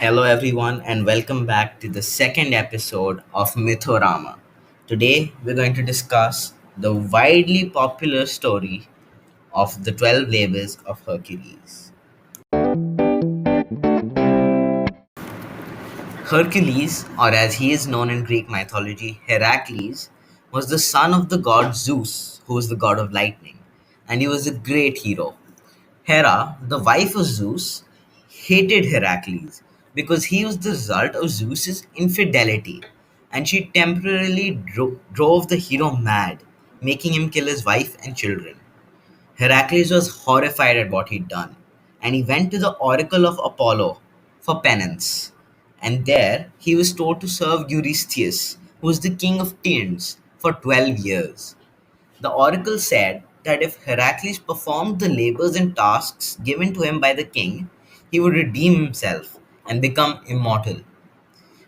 Hello, everyone, and welcome back to the second episode of Mythorama. Today, we're going to discuss the widely popular story of the 12 labors of Hercules. Hercules, or as he is known in Greek mythology, Heracles, was the son of the god Zeus, who is the god of lightning, and he was a great hero. Hera, the wife of Zeus, hated Heracles because he was the result of Zeus's infidelity, and she temporarily drove the hero mad, making him kill his wife and children. Heracles was horrified at what he'd done, and he went to the oracle of Apollo for penance. And there he was told to serve Eurystheus, who was the king of Tiryns, for 12 years. The oracle said that if Heracles performed the labors and tasks given to him by the king, he would redeem himself and become immortal.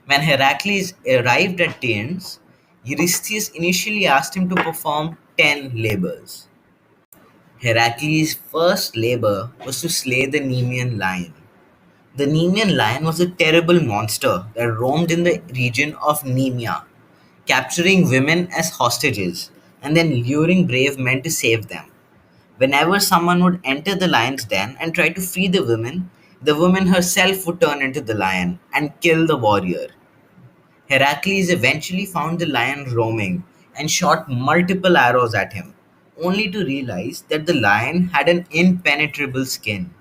When Heracles arrived at Tiryns, Eurystheus initially asked him to perform 10 labors. Heracles' first labor was to slay the Nemean lion. The Nemean lion was a terrible monster that roamed in the region of Nemea, capturing women as hostages and then luring brave men to save them. Whenever someone would enter the lion's den and try to free the woman herself would turn into the lion and kill the warrior. Heracles eventually found the lion roaming and shot multiple arrows at him, only to realize that the lion had an impenetrable skin.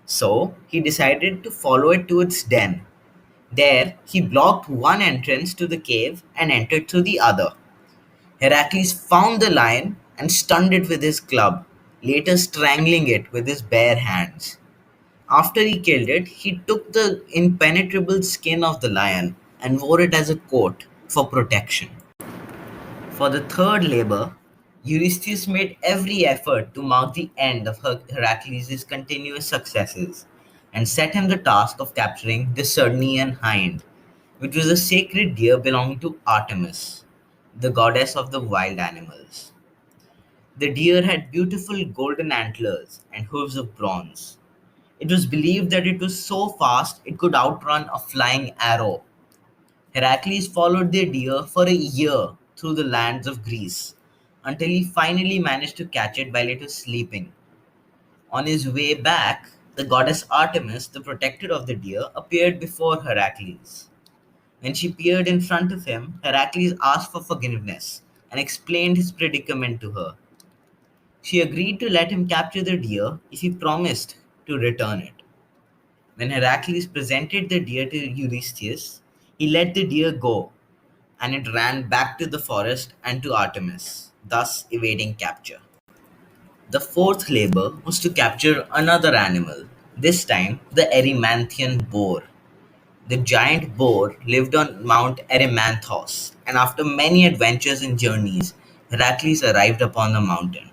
So he decided to follow it to its den. There, he blocked one entrance to the cave and entered through the other. Heracles found the lion and stunned it with his club, later strangling it with his bare hands. After he killed it, he took the impenetrable skin of the lion and wore it as a coat for protection. For the third labor, Eurystheus made every effort to mark the end of Heracles' continuous successes and set him the task of capturing the Cernian hind, which was a sacred deer belonging to Artemis, the goddess of the wild animals. The deer had beautiful golden antlers and hooves of bronze. It was believed that it was so fast it could outrun a flying arrow. Heracles followed the deer for a year through the lands of Greece until he finally managed to catch it while it was sleeping. On his way back, the goddess Artemis, the protector of the deer, appeared before Heracles. When she appeared in front of him, Heracles asked for forgiveness and explained his predicament to her. She agreed to let him capture the deer if he promised to return it. When Heracles presented the deer to Eurystheus, he let the deer go, and it ran back to the forest and to Artemis, thus evading capture. The fourth labor was to capture another animal, this time the Erymanthian boar. The giant boar lived on Mount Erymanthos, and after many adventures and journeys, Heracles arrived upon the mountain.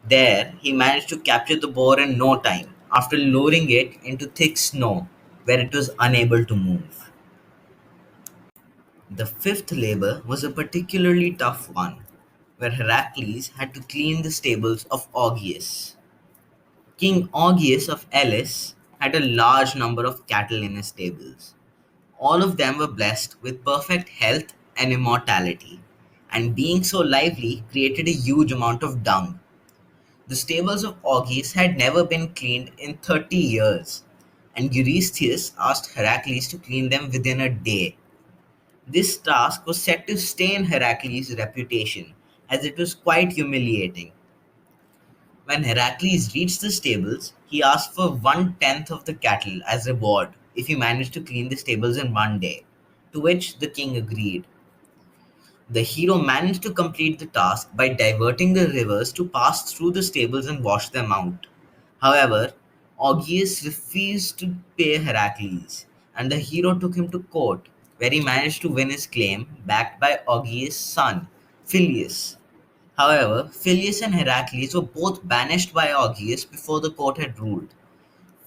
There, he managed to capture the boar in no time after luring it into thick snow where it was unable to move. The fifth labor was a particularly tough one, where Heracles had to clean the stables of Augeas. King Augeas of Elis had a large number of cattle in his stables. All of them were blessed with perfect health and immortality, and being so lively created a huge amount of dung. The stables of Augeas had never been cleaned in 30 years, and Eurystheus asked Heracles to clean them within a day. This task was set to stain Heracles' reputation, as it was quite humiliating. When Heracles reached the stables, he asked for 1/10 of the cattle as reward if he managed to clean the stables in one day, to which the king agreed. The hero managed to complete the task by diverting the rivers to pass through the stables and wash them out. However, Augeas refused to pay Heracles, and the hero took him to court, where he managed to win his claim, backed by Augeas' son, Phyleus. However, Phyleus and Heracles were both banished by Augeas before the court had ruled.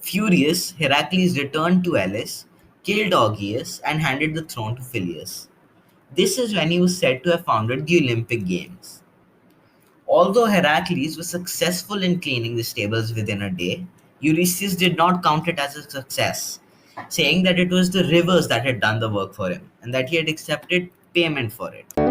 Furious, Heracles returned to Elis, killed Augeas, and handed the throne to Phyleus. This is when he was said to have founded the Olympic Games. Although Heracles was successful in cleaning the stables within a day, Ulysses did not count it as a success, saying that it was the rivers that had done the work for him and that he had accepted payment for it.